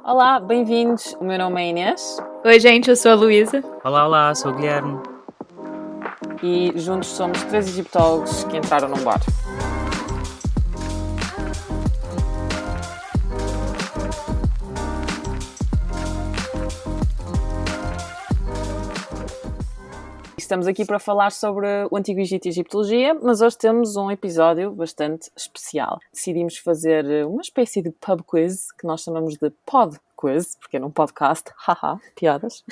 Olá, bem-vindos. O meu nome é Inês. Oi, gente, eu sou a Luísa. Olá, sou o Guilherme. E juntos somos 3 egiptólogos que entraram num bar. Estamos aqui para falar sobre o Antigo Egito e a Egiptologia, mas hoje temos um episódio bastante especial. Decidimos fazer uma espécie de pub quiz, que nós chamamos de pod quiz, porque é num podcast, haha, piadas.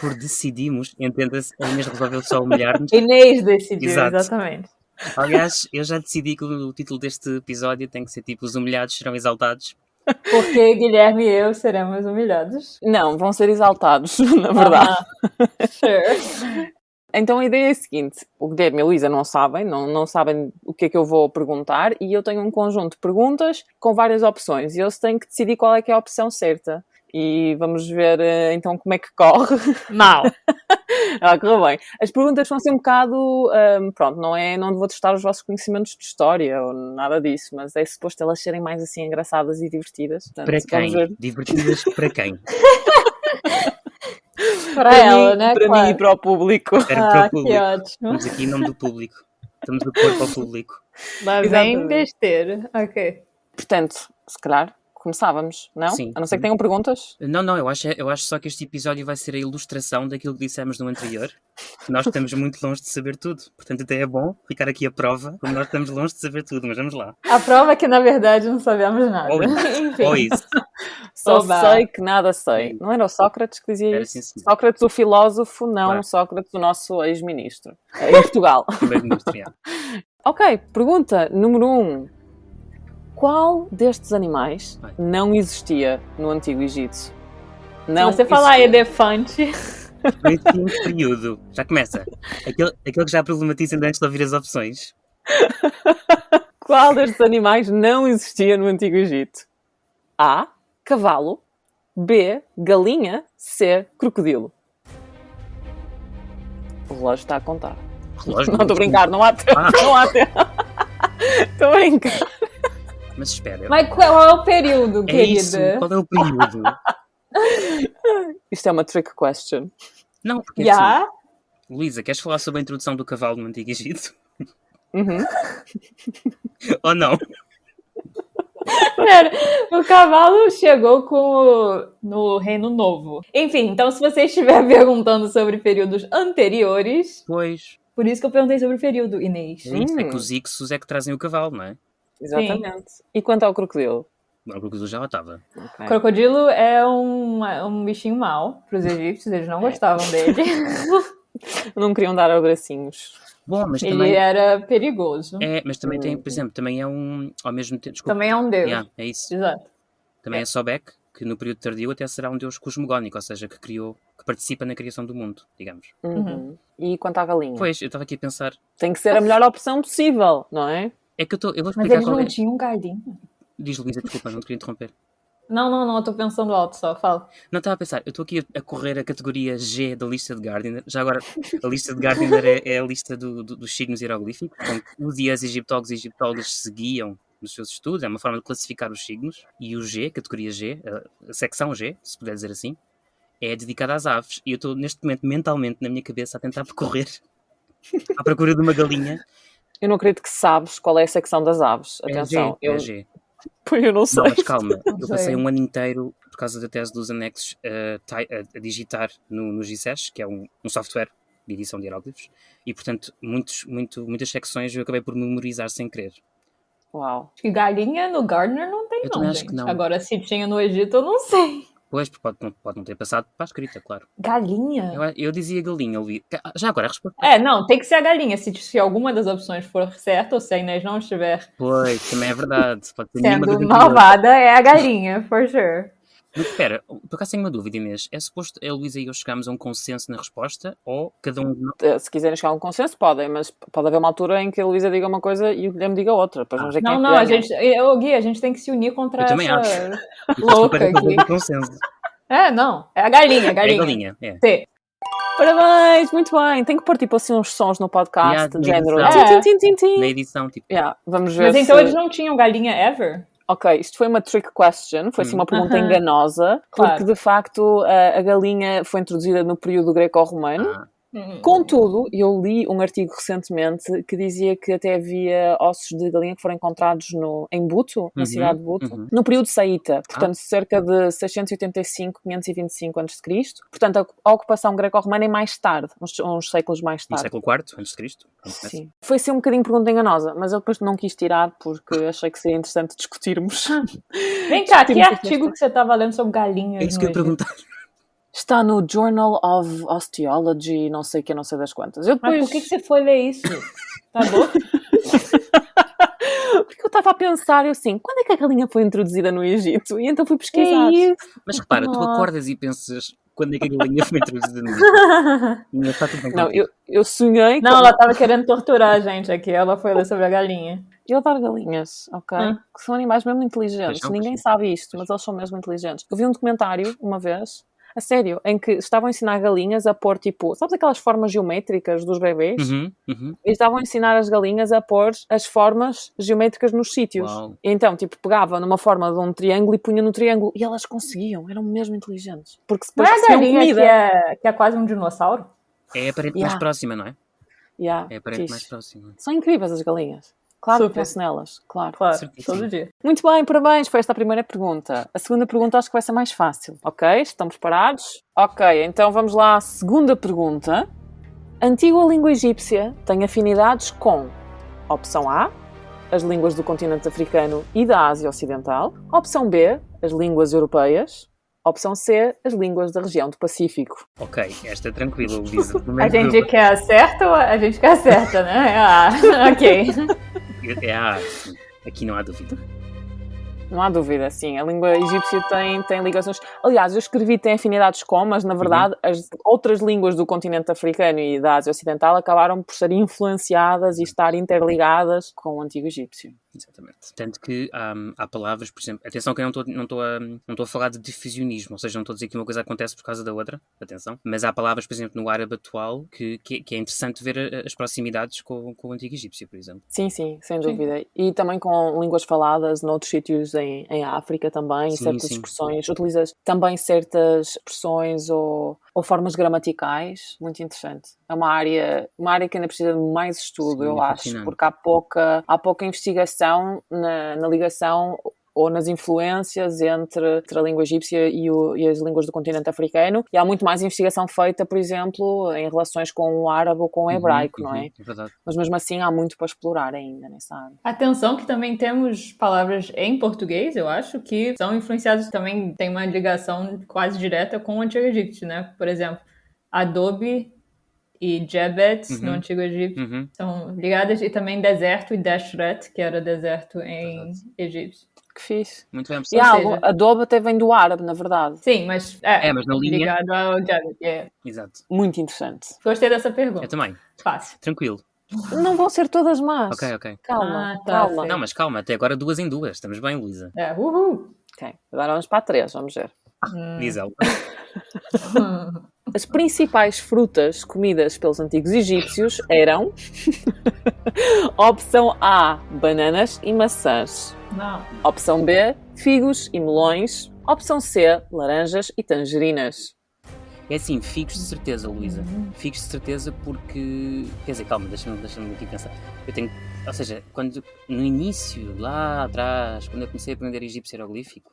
Por decidimos, entenda-se, a Inês resolveu só humilhar-nos. Inês decidiu, Exato. exatamente. Aliás, eu já decidi que o título deste episódio tem que ser tipo Os Humilhados Serão Exaltados. Porque Guilherme e eu seremos humilhados. Não, vão ser exaltados, na verdade. Sure. Então a ideia é a seguinte, o Guilherme e a Luísa não sabem o que é que eu vou perguntar e eu tenho um conjunto de perguntas com várias opções e eles têm que decidir qual é que é a opção certa. E vamos ver então como é que corre. Mal. Correu bem. As perguntas vão ser um bocado, não vou testar os vossos conhecimentos de história ou nada disso, mas é suposto elas serem mais assim engraçadas e divertidas. Portanto, Para vamos ver. quem? Divertidas para quem? Para ela, mim, né? Para claro. mim e para o público. Era para o Que público. ótimo. Estamos aqui em nome do público. Estamos a pôr para o público. Lá vem Exatamente. besteira. Ok. Portanto, se calhar começávamos, não? Sim. A não ser que tenham perguntas. Não, eu acho só que este episódio vai ser a ilustração daquilo que dissemos no anterior. Nós estamos muito longe de saber tudo. Portanto, até é bom ficar aqui a prova, como nós estamos longe de saber tudo, mas vamos lá. A prova é que, na verdade, não sabemos nada. Enfim. Ou isso. Só Oba. sei que nada sei. Não era o Sócrates que dizia Era isso? sim, senhor. Sócrates o filósofo, não Claro. Sócrates o nosso ex-ministro. Em Portugal. Primeiro-ministro, já. Ok, pergunta número 1. Qual destes animais Vai. não existia no Antigo Egito? Se Não você falar existia. elefante... Nesse período, já começa. Aquele que já problematiza antes de ouvir as opções. Qual destes animais não existia no Antigo Egito? A. Cavalo. B. Galinha. C. Crocodilo. O relógio está a contar. Relógio? Não, estou a brincar, não há tempo. Não há tempo. Estou a brincar. Mas espera. Mas qual é o período, É isso. querida? Qual é o período? Isto é uma trick question. Não, porque Já? assim, Luísa, queres falar sobre a introdução do cavalo no Antigo Egito? Uhum. Ou não? Pera, o cavalo chegou no Reino Novo. Enfim, então se você estiver perguntando sobre períodos anteriores, Pois. por isso que eu perguntei sobre o período, Inês. É isso, é que os Ixos é que trazem o cavalo, não é? Exatamente. E quanto ao crocodilo? Bom, o crocodilo já lá estava. Ok. Crocodilo é um bichinho mau para os egípcios, eles não gostavam dele. Não queriam dar abracinhos. Bom, mas Ele também... era perigoso. mas também tem, por exemplo, também é um... Ao mesmo tempo... Desculpa. Também é um deus. Yeah, é isso. Exato. Também é Sobek, que no período tardio até será um deus cosmogónico, ou seja, que participa na criação do mundo, digamos. Uhum. E quanto à galinha? Pois, eu estava aqui a pensar... Tem que ser a melhor opção possível, não é? É que eu vou Mas explicar eles qual não é... tinham galinha. Diz, Luísa, desculpa, não te queria interromper. Não, eu tô pensando alto só, fala. Não, estava a pensar, eu estou aqui a correr a categoria G da lista de Gardner. Já agora, a lista de Gardner é a lista dos signos hieroglíficos. Então, os e as egiptólogos e egiptólogas seguiam nos seus estudos, é uma forma de classificar os signos. E o G, categoria G, a secção G, se puder dizer assim, é dedicada às aves. E eu estou, neste momento, mentalmente, na minha cabeça, a tentar percorrer à procura de uma galinha. Eu não acredito que sabes qual é a secção das aves. É Atenção. G, é G. Eu não sei. Não, mas calma, Não eu sei. passei um ano inteiro, por causa da tese dos anexos, a digitar no GSesh, que é um software de edição de hieróglifos, e portanto muitas secções eu acabei por memorizar sem querer. Uau. Acho que galinha no Gardner não tem, Eu não, também acho gente. que não. Agora, se tinha no Egito, eu não sei. Pois, pode não ter passado para a escrita, claro. Galinha? Eu dizia galinha, já agora a resposta... Não, tem que ser a galinha. Se alguma das opções for certa, ou se a Inês não estiver Pois, também é verdade, pode ser nenhuma das sendo anteriores. malvada, é a galinha, for sure. Mas espera, por acaso tenho uma dúvida, Inês, é suposto a Luísa e eu chegarmos a um consenso na resposta, ou cada um... Se quiserem chegar a um consenso, podem, mas pode haver uma altura em que a Luísa diga uma coisa e o Guilherme diga outra. Depois vamos ver quem é que Não, ganha. Gui, a gente tem que se unir contra Eu também essa acho. louca Para fazer aqui. um consenso. Não, é a galinha, É a galinha, é. T. Parabéns, muito bem. Tem que pôr tipo assim uns sons no podcast, Yeah, de género. na edição. Tim, tim, tim, tim, tim. Na edição, tipo... Yeah, vamos ver Mas então se... eles não tinham galinha ever? Ok, isto foi uma trick question, foi assim uma pergunta enganosa, porque Claro. de facto a galinha foi introduzida no período greco-romano. Contudo, eu li um artigo recentemente que dizia que até havia ossos de galinha que foram encontrados em Buto, na cidade de Buto, no período saíta, portanto cerca de 685, 525 a.C. Portanto, a ocupação greco-romana é mais tarde, uns séculos mais No tarde. século IV a.C. Sim. Foi assim um bocadinho pergunta enganosa, mas eu depois não quis tirar porque achei que seria interessante discutirmos. Vem cá, que Discutirmos artigo que você estava lendo sobre galinhas? É isso que eu ia perguntar. Está no Journal of Osteology, não sei o que, não sei das quantas. Eu depois... Mas por que você foi ler isso? Tá bom? Porque eu estava a pensar, eu assim, quando é que a galinha foi introduzida no Egito? E então fui pesquisar. Mas repara, tu acordas e pensas quando é que a galinha foi introduzida no Egito? Não está tudo bem Não, contigo. eu sonhei que... Não, ela tava querendo torturar a gente aqui. Ela foi ler sobre a galinha. Eu adoro galinhas, ok? Que são animais mesmo inteligentes. Pois são, Ninguém pois são. sabe isto, mas eles são mesmo inteligentes. Eu vi um documentário, uma vez, a sério, em que estavam a ensinar galinhas a pôr, tipo, sabes aquelas formas geométricas dos bebês? E estavam a ensinar as galinhas a pôr as formas geométricas nos sítios. Uau. E então, tipo, pegava numa forma de um triângulo e punha no triângulo. E elas conseguiam, eram mesmo inteligentes. Porque Não depois é a recebiam galinha comida. que é quase um dinossauro? É a parente mais próxima, não é? É a parente mais próxima. São incríveis as galinhas. Claro que Super. penso nelas, claro. Claro, Certíssimo. todo dia. Muito bem, parabéns, foi esta a primeira pergunta. A segunda pergunta acho que vai ser mais fácil, ok? Estão preparados? Ok, então vamos lá à segunda pergunta. A antiga língua egípcia tem afinidades com, opção A, as línguas do continente africano e da Ásia Ocidental, opção B, as línguas europeias, opção C, as línguas da região do Pacífico. Ok, esta é tranquila, Luísa. A gente quer acerta ou a gente quer acerta, né? Ah, ok. É a A, sim. Aqui não há dúvida. Não há dúvida, sim. A língua egípcia tem ligações... Aliás, eu escrevi tem afinidades com, mas na verdade as outras línguas do continente africano e da Ásia Ocidental acabaram por ser influenciadas e estar interligadas com o antigo egípcio. Exatamente. Tanto que há palavras, por exemplo... Atenção que eu não estou a falar de difusionismo, ou seja, não estou a dizer que uma coisa acontece por causa da outra, atenção. Mas há palavras, por exemplo, no árabe atual que é interessante ver as proximidades com o antigo egípcio, por exemplo. Sim, sem dúvida. E também com línguas faladas noutros sítios em África também, certas expressões. Utilizas também certas expressões ou formas gramaticais. Muito interessante. É uma área que ainda precisa de mais estudo, eu acho, fascinante. porque há pouca investigação na ligação ou nas influências entre a língua egípcia e as línguas do continente africano. E há muito mais investigação feita, por exemplo, em relações com o árabe ou com o hebraico, não é? É verdade. Mas mesmo assim há muito para explorar ainda nessa área. Atenção que também temos palavras em português, eu acho, que são influenciadas, também tem uma ligação quase direta com o Antigo Egito, né? Por exemplo, Adobe e Jebet, no Antigo Egito, são ligadas, e também deserto e Deshret, que era deserto em egípcio. Que fixe. Muito bem. E Adobe até vem do árabe, na verdade. Sim, mas mas na linha... ligado ao Jebet. Exato. Muito interessante. Gostei dessa pergunta. Eu também. Fácil. Tranquilo. Não vão ser todas más. Ok. Calma. Sei. Não, mas calma, até agora 2 em 2. Estamos bem, Luísa. Uhul. Ok, agora vamos para a 3, vamos ver. Diz ela. As principais frutas comidas pelos antigos egípcios eram opção A, bananas e maçãs. Não. Opção B, figos e melões. Opção C, laranjas e tangerinas. É assim, figos de certeza, Luísa. Figos de certeza porque... Quer dizer, calma, deixa-me aqui pensar. Ou seja, no início, lá atrás, quando eu comecei a aprender egípcio hieroglífico,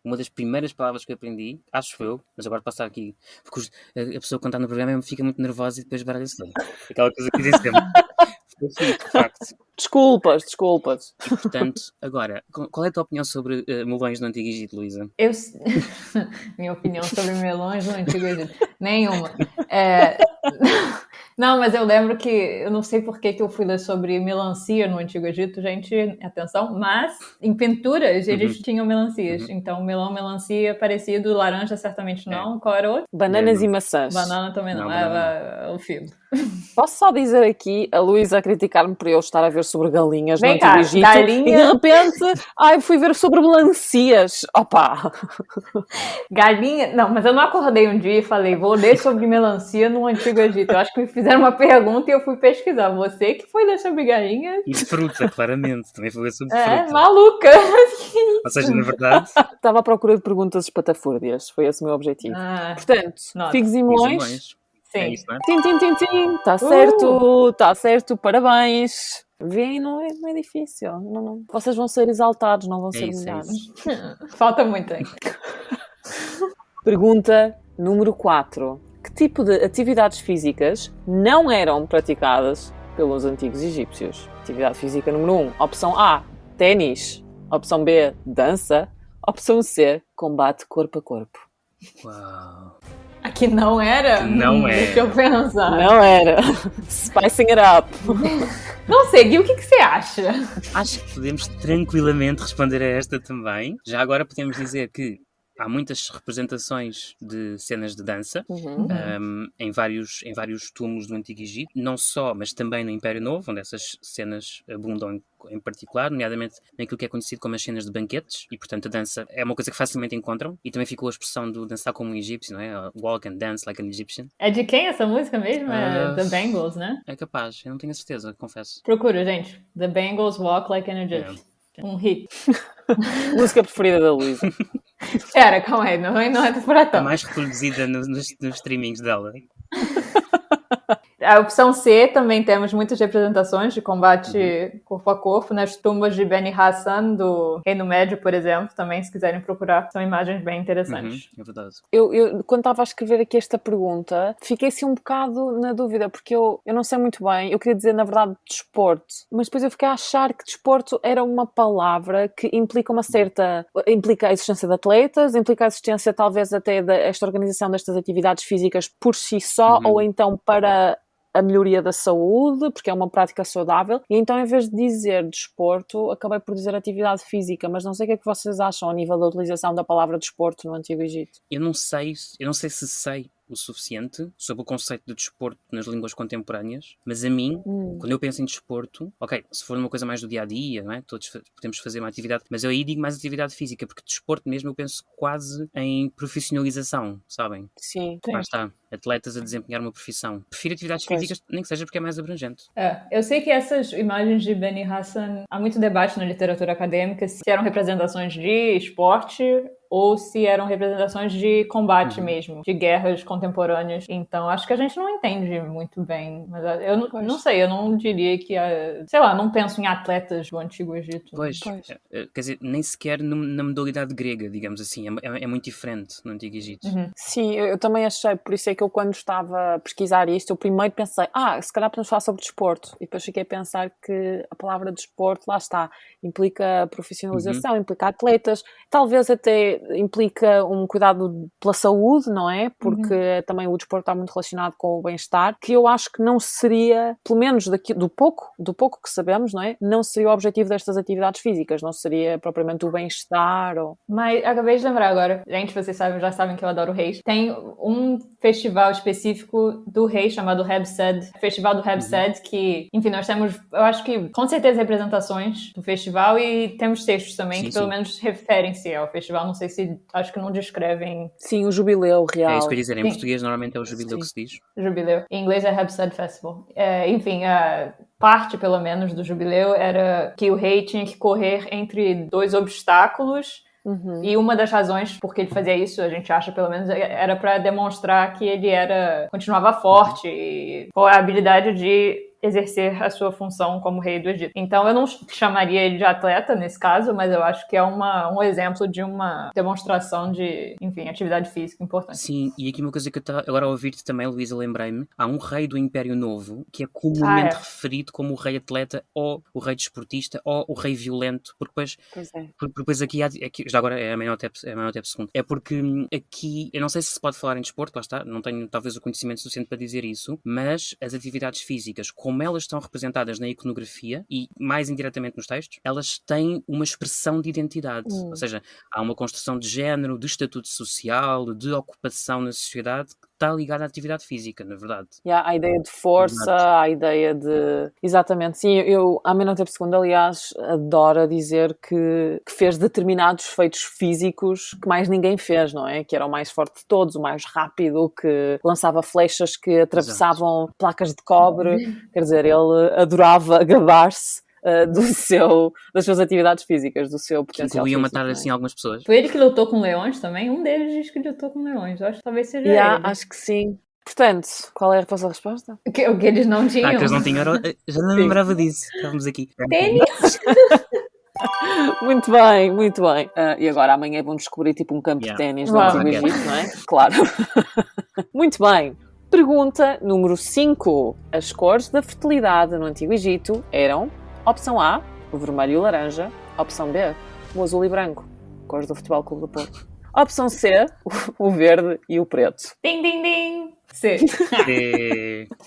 uma das primeiras palavras que eu aprendi, acho eu, mas agora passar aqui, porque a pessoa quando está no programa fica muito nervosa e depois baralha-se toda. Aquela coisa que dizem sempre. Foi assim, de facto. Desculpas. E, portanto, agora, qual é a tua opinião sobre melões no Antigo Egito, Luísa? Minha opinião sobre melões no Antigo Egito? Nenhuma. Não, mas eu lembro que, eu não sei por que eu fui ler sobre melancia no Antigo Egito, gente, atenção, mas em pinturas eles tinham melancias, então melão, melancia, parecido, laranja certamente não, qual era outro? Bananas e maçãs. Banana também não, é o figo. Posso só dizer aqui, a Luísa a criticar-me por eu estar a ver sobre galinhas no Vem Antigo cá, Egito, galinha... e de repente, fui ver sobre melancias. Opa! Galinha... Não, mas eu não acordei um dia e falei, vou ler sobre melancia no Antigo Egito. Eu acho que me fizeram uma pergunta e eu fui pesquisar. Você que foi dessa brigarinha? E fruta, claramente. Também foi sobre É, fruta. maluca. Ou seja, na verdade, Estava à procura de perguntas espatafúrdias. Foi esse o meu objetivo. Ah, Portanto, nota. figos e os melões. alemães. É sim. isso, não é? Tim, tim, tim, tim. Está certo. Parabéns. Vêem, não é difícil. Não. Vocês vão ser exaltados, não vão ser isso, é humilhados. isso. Falta muito, hein? Pergunta número 4. Que tipo de atividades físicas não eram praticadas pelos antigos egípcios? Atividade física número 1. Opção A, ténis. Opção B, dança. Opção C, combate corpo a corpo. Uau. Aqui não era? Não era. Deixa eu pensar. Não era. Spicing it up. Não sei, Gui, o que você acha? Acho que podemos tranquilamente responder a esta também. Já agora podemos dizer que há muitas representações de cenas de dança em vários túmulos do Antigo Egito, não só, mas também no Império Novo, onde essas cenas abundam em particular, nomeadamente naquilo que é conhecido como as cenas de banquetes, e portanto a dança é uma coisa que facilmente encontram, e também ficou a expressão do dançar como um egípcio, não é? Walk and dance like an Egyptian. É de quem essa música mesmo? É The Bangles, né? É capaz, eu não tenho a certeza, confesso. Procura, gente. The Bangles Walk Like an Egyptian. Um hit. Música preferida da Luísa. Pera, calma aí, não é por A tão. mais reproduzida nos streamings dela. A opção C também temos muitas representações de combate corpo a corpo nas tumbas de Beni Hassan do Reino Médio, por exemplo, também se quiserem procurar, são imagens bem interessantes. É verdade. Eu, quando estava a escrever aqui esta pergunta, fiquei assim um bocado na dúvida, porque eu não sei muito bem, eu queria dizer na verdade desporto, mas depois eu fiquei a achar que desporto era uma palavra que implica uma certa, implica a existência de atletas, implica a existência talvez até desta organização destas atividades físicas por si só, ou então para a melhoria da saúde, porque é uma prática saudável, e então em vez de dizer desporto, acabei por dizer atividade física, mas não sei o que é que vocês acham a nível da utilização da palavra desporto no Antigo Egito. Eu não sei se sei o suficiente sobre o conceito de desporto nas línguas contemporâneas, mas a mim, quando eu penso em desporto, ok, se for uma coisa mais do dia-a-dia, não é? Todos podemos fazer uma atividade, mas eu aí digo mais atividade física, porque desporto mesmo eu penso quase em profissionalização, sabem? Sim. Lá está, atletas a desempenhar uma profissão. Prefiro atividades físicas, nem que seja porque é mais abrangente. Eu sei que essas imagens de Beni Hassan, há muito debate na literatura acadêmica se eram representações de esporte ou se eram representações de combate mesmo, de guerras contemporâneas. Então, acho que a gente não entende muito bem. Mas eu não sei, eu não diria que... sei lá, não penso em atletas do Antigo Egito. Pois. Quer dizer, nem sequer na modalidade grega, digamos assim. É muito diferente no Antigo Egito. Sim, eu também achei, por isso é que eu quando estava a pesquisar isto, eu primeiro pensei, se calhar podemos falar sobre desporto. E depois fiquei a pensar que a palavra desporto, lá está, implica profissionalização, implica atletas, talvez até implica um cuidado pela saúde, não é? Porque também o desporto está muito relacionado com o bem-estar, que eu acho que não seria, pelo menos do pouco que sabemos, não é? Não seria o objetivo destas atividades físicas, não seria propriamente o bem-estar ou... Mas acabei de lembrar agora, gente, vocês já sabem que eu adoro reis. Tem um festival específico do rei chamado Hebsed, Festival do Hebsed, que, enfim, nós temos, eu acho que com certeza representações do festival e temos textos também que pelo menos referem-se ao festival, não sei se, acho que não descrevem. Sim, o jubileu real. É isso que eu ia dizer, em português normalmente é o jubileu que se diz. Jubileu. Em inglês é Hebsed Festival. Enfim, a parte, pelo menos, do jubileu era que o rei tinha que correr entre dois obstáculos. E uma das razões por que ele fazia isso, a gente acha pelo menos, era para demonstrar que ele continuava forte e com a habilidade de exercer a sua função como rei do Egito. Então eu não chamaria ele de atleta nesse caso, mas eu acho que é um exemplo de uma demonstração de, enfim, atividade física importante. Sim, e aqui uma coisa que eu estava agora a ouvir-te também, Luísa, lembrei-me, há um rei do Império Novo que é comumente referido como o rei atleta ou o rei desportista ou o rei violento, porque depois aqui já agora é a Amenhotep II, é porque aqui, eu não sei se se pode falar em desporto, lá está, não tenho talvez o conhecimento suficiente para dizer isso, mas as atividades físicas, como elas estão representadas na iconografia e mais indiretamente nos textos, elas têm uma expressão de identidade. Ou seja, há uma construção de género, de estatuto social, de ocupação na sociedade está ligado à atividade física, na verdade. E há a ideia de força, Exato. há a ideia de... Exatamente, sim, eu, Amenhotep II, aliás, adora dizer que fez determinados feitos físicos que mais ninguém fez, não é? Que era o mais forte de todos, o mais rápido, que lançava flechas que atravessavam placas de cobre. Quer dizer, ele adorava gabar-se das suas atividades físicas, do seu Que potencial incluíam físico. matar não é? assim algumas pessoas. Foi ele que lutou com leões também? Um deles diz que lutou com leões. Eu acho que talvez seja Yeah, ele. acho que sim. Portanto, qual é a vossa resposta? O que eles não tinham. Que eles não tinham. Já não me lembrava disso. Estávamos aqui. Tênis! Muito bem, muito bem. E agora amanhã vão descobrir tipo um campo de ténis no Uau. Antigo Egito, não é? Claro. Muito bem. Pergunta número 5. As cores da fertilidade no Antigo Egito eram: opção A, o vermelho e o laranja; opção B, o azul e branco, cores do Futebol Clube do Porto; opção C, o verde e o preto. Ding, ding, ding! C.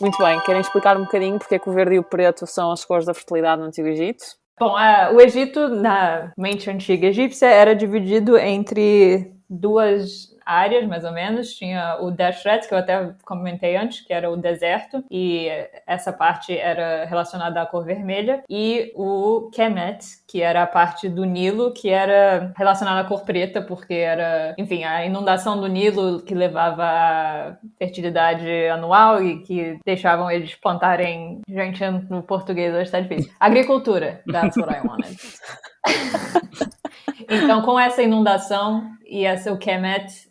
Muito bem. Querem explicar um bocadinho porque é que o verde e o preto são as cores da fertilidade no Antigo Egito? Bom, o Egito, na mente antiga egípcia, era dividido entre duas áreas, mais ou menos. Tinha o Deshret, que eu até comentei antes, que era o deserto, e essa parte era relacionada à cor vermelha, e o Kemet, que era a parte do Nilo, que era relacionada à cor preta, porque era, enfim, a inundação do Nilo que levava à fertilidade anual e que deixavam eles plantarem... Gente, no português hoje tá difícil. Agricultura, that's what I wanted. Então, com essa inundação e o Kemet,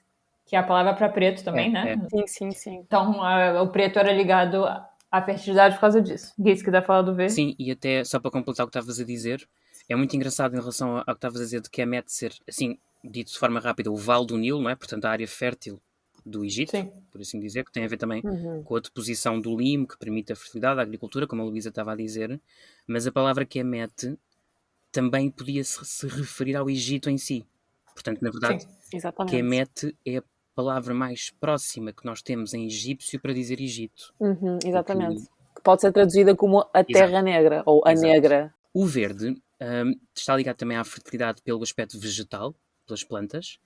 que é a palavra para preto também, né? Sim. Então, o preto era ligado à fertilidade por causa disso. Gui, se quiser falar do verde. Sim, e até só para completar o que estavas a dizer, é muito engraçado em relação ao que estavas a dizer de Kemet ser, assim, dito de forma rápida, o Vale do Nilo, não é? Portanto, a área fértil do Egito, Sim. por assim dizer, que tem a ver também com a deposição do limo, que permite a fertilidade, a agricultura, como a Luísa estava a dizer, mas a palavra Kemet também podia se referir ao Egito em si. Portanto, na verdade, Sim, exatamente. Kemet é a palavra mais próxima que nós temos em egípcio para dizer Egito. Exatamente. Que pode ser traduzida como a Terra Negra, ou a Negra. O verde está ligado também à fertilidade pelo aspecto vegetal, pelas plantas,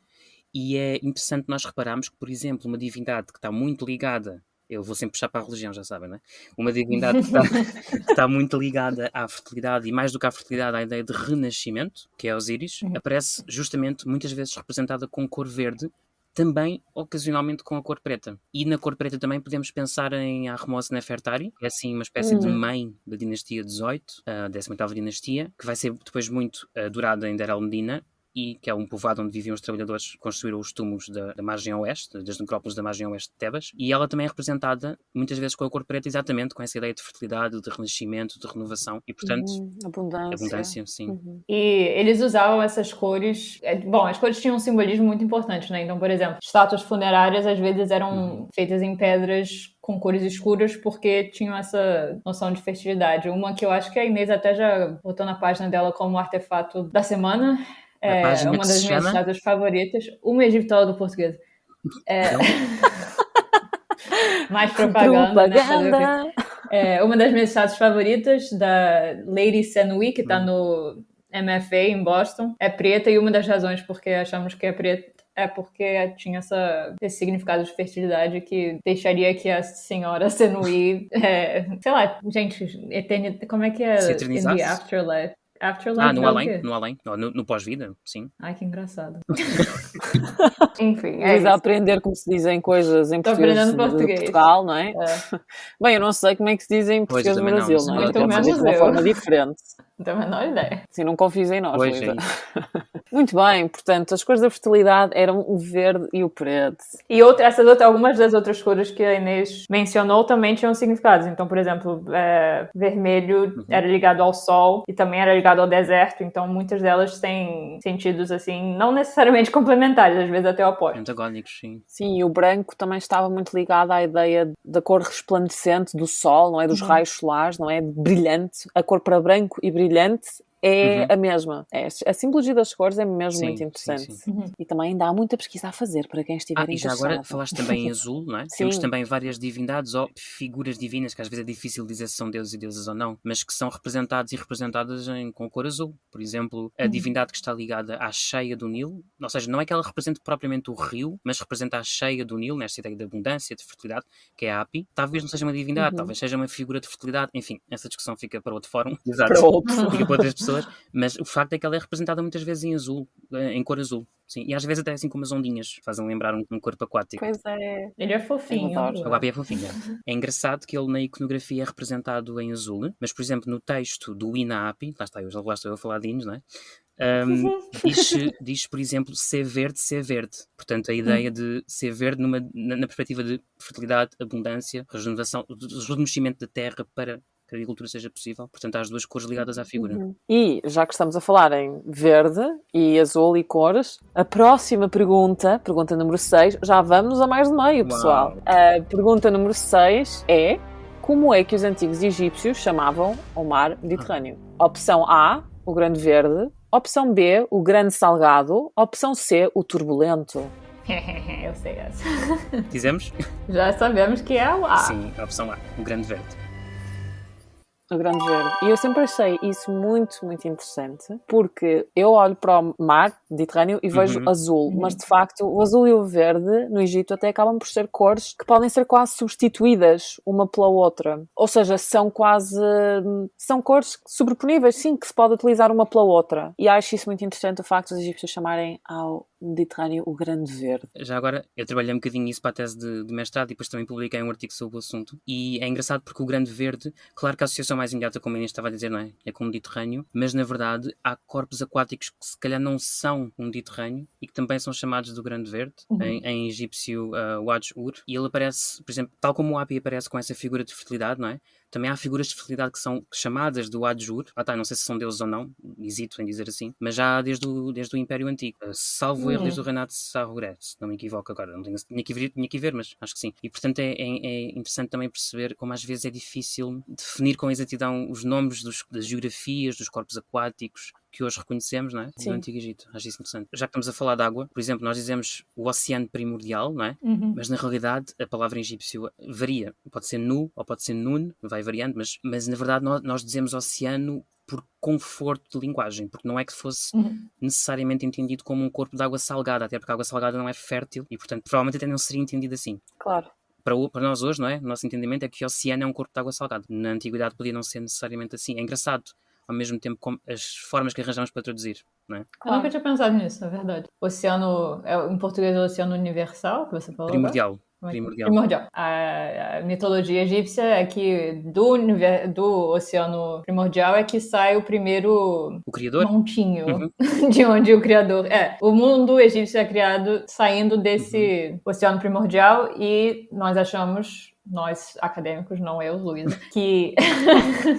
e é interessante nós repararmos que, por exemplo, uma divindade que está muito ligada, eu vou sempre puxar para a religião, já sabem, não é? Uma divindade que está muito ligada à fertilidade, e mais do que à fertilidade, à ideia de renascimento, que é Osíris, aparece justamente muitas vezes representada com cor verde, também ocasionalmente com a cor preta. E na cor preta também podemos pensar em Ahmose Nefertari, que é assim uma espécie de mãe da dinastia 18, a 18ª dinastia, que vai ser depois muito adorada em Deir el-Medina, e que é um povoado onde viviam os trabalhadores que construíram os túmulos da margem oeste, das necrópolis da margem oeste de Tebas, e ela também é representada muitas vezes com a cor preta, exatamente com essa ideia de fertilidade, de renascimento, de renovação, e portanto abundância, sim. E eles usavam essas cores, bom, as cores tinham um simbolismo muito importante, né? Então, por exemplo, estátuas funerárias às vezes eram feitas em pedras com cores escuras porque tinham essa noção de fertilidade. Uma que eu acho que a Inês até já botou na página dela como artefato da semana, uma das minhas estátuas favoritas, uma egiptóloga do português. Mais propaganda, né? Uma das minhas estátuas favoritas, da Lady Senui, que está no MFA em Boston, é preta, e uma das razões porque achamos que é preta é porque tinha esse significado de fertilidade que deixaria que a senhora Senui, sei lá, gente, como é que é? Se eternizasse? In the afterlife. No além, no pós-vida, sim. Ai, que engraçado. Enfim, Mas a aprender como se dizem coisas em português de Portugal, não é? Bem, eu não sei como é que se dizem em português do Brasil, não é? Muito menos de uma forma diferente. Não tenho a menor ideia. Sim, não confies em nós, Luísa. Muito bem, portanto, as cores da fertilidade eram o verde e o preto. E algumas das outras cores que a Inês mencionou também tinham significados. Então, por exemplo, vermelho era ligado ao sol e também era ligado ao deserto. Então, muitas delas têm sentidos, assim, não necessariamente complementares, às vezes até opostos. Antagónicos, sim. Sim, e o branco também estava muito ligado à ideia da cor resplandecente do sol, não é? Dos raios solares, não é? Brilhante. A cor para branco e brilhante é a mesma. A simbologia das cores é mesmo Sim, muito sim, interessante. sim. E também ainda há muita pesquisa a fazer para quem estiver E já interessado. agora falaste também em azul, não é? Sim. Temos também várias divindades ou figuras divinas, que às vezes é difícil dizer se são deuses e deusas ou não, mas que são representados e representadas com cor azul. Por exemplo, a divindade que está ligada à cheia do Nilo, ou seja, não é que ela represente propriamente o rio, mas representa a cheia do Nilo, nesta ideia de abundância, de fertilidade, que é a Hapi. Talvez não seja uma divindade, talvez seja uma figura de fertilidade, enfim, essa discussão fica para outro fórum. Exato. Para outro. Fica para outras pessoas, mas o facto é que ela é representada muitas vezes em azul, em cor azul. Sim, e às vezes até assim com umas ondinhas, fazem lembrar um corpo aquático. Pois é. Ele é fofinho. Eu adoro. O Hapi é fofinho. É engraçado que ele na iconografia é representado em azul, mas por exemplo no texto do Ina Hapi, lá estou eu a falar de hinos, não é? Diz, por exemplo, ser verde. Portanto, a ideia de ser verde na perspectiva de fertilidade, abundância, rejuvenescimento da terra para que a agricultura seja possível. Portanto, há as duas cores ligadas à figura. E, já que estamos a falar em verde e azul e cores, a próxima pergunta número 6, já vamos a mais de meio, pessoal. A pergunta número 6 é: como é que os antigos egípcios chamavam o mar Mediterrâneo? Opção A, o Grande Verde. Opção B, o Grande Salgado. Opção C, o Turbulento. Eu sei essa. Dizemos? Já sabemos que é o A. Sim, a opção A, o Grande Verde. O Grande Verde. E eu sempre achei isso muito, muito interessante, porque eu olho para o mar Mediterrâneo e vejo azul, mas de facto o azul e o verde no Egito até acabam por ser cores que podem ser quase substituídas uma pela outra. Ou seja, são cores sobreponíveis, sim, que se pode utilizar uma pela outra. E acho isso muito interessante, o facto dos egípcios chamarem ao Mediterrâneo o Grande Verde. Já agora, eu trabalhei um bocadinho isso para a tese de mestrado e depois também publiquei um artigo sobre o assunto. E é engraçado porque o Grande Verde, claro que a associação mais imediata, como a Inês estava a dizer, não é? É com o Mediterrâneo, mas na verdade há corpos aquáticos que se calhar não são o Mediterrâneo e que também são chamados do Grande Verde, em egípcio Waj'ur. E ele aparece, por exemplo, tal como o Hapi aparece com essa figura de fertilidade, não é? Também há figuras de fertilidade que são chamadas do Waj'ur. Não sei se são deuses ou não, hesito em dizer assim, mas já desde o Império Antigo. Salvo erro desde o reinado de Sahure, se não me equivoco agora. Não tinha que ver, mas acho que sim. E portanto é interessante também perceber como às vezes é difícil definir com exatidão os nomes das geografias, dos corpos aquáticos que hoje reconhecemos, não é? Do Antigo Egito. Acho isso interessante. Já que estamos a falar de água, por exemplo, nós dizemos o oceano primordial, não é? Mas na realidade a palavra em egípcio varia. Pode ser Nu ou pode ser Nun, vai variando, mas na verdade nós dizemos oceano por conforto de linguagem, porque não é que fosse necessariamente entendido como um corpo de água salgada, até porque a água salgada não é fértil e, portanto, provavelmente até não seria entendido assim. Claro. Para nós hoje, não é? O nosso entendimento é que o oceano é um corpo de água salgada. Na antiguidade podia não ser necessariamente assim. É engraçado, ao mesmo tempo, como as formas que arranjamos para traduzir, não é? Eu nunca tinha pensado nisso, na verdade. Oceano, em português é o oceano universal, que você falou? Primordial. A mitologia egípcia é que do oceano primordial é que sai o primeiro montinho de onde o criador o mundo egípcio é criado saindo desse oceano primordial e nós achamos, nós acadêmicos, não eu, Luísa, que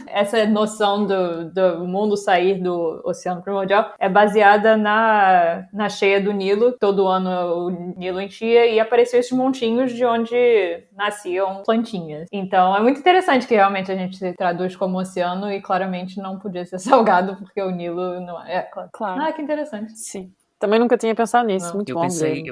essa noção do mundo sair do oceano primordial é baseada na cheia do Nilo. Todo ano o Nilo enchia e apareciam esses montinhos de onde nasciam plantinhas. Então é muito interessante que realmente a gente traduz como oceano e claramente não podia ser salgado porque o Nilo não é. Claro. Ah, que interessante. Sim. Também nunca tinha pensado nisso, muito bom. Eu pensei,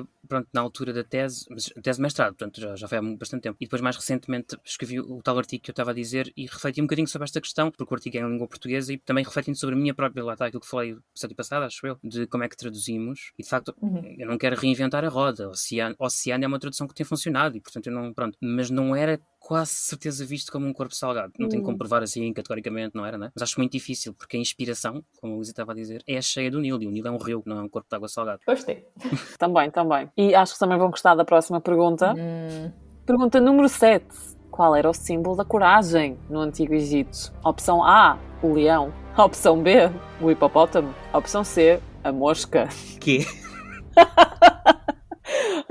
na altura da tese, tese de mestrado, portanto já foi há bastante tempo, e depois mais recentemente escrevi o tal artigo que eu estava a dizer e refleti um bocadinho sobre esta questão, porque o artigo é em língua portuguesa e também refletindo sobre a minha própria, lá está aquilo que falei no episódio passado, acho eu, de como é que traduzimos, e de facto eu não quero reinventar a roda, oceano é uma tradução que tem funcionado e portanto eu não, mas não era quase certeza visto como um corpo salgado. Não tenho como provar assim, categoricamente, não era, né? Mas acho muito difícil, porque a inspiração, como a Luísa estava a dizer, é a cheia do Nilo, e o Nilo é um rio, não é um corpo de água salgada. Gostei. Também. E acho que também vão gostar da próxima pergunta. Pergunta número 7. Qual era o símbolo da coragem no Antigo Egito? Opção A, o leão. Opção B, o hipopótamo. Opção C, a mosca. Quê?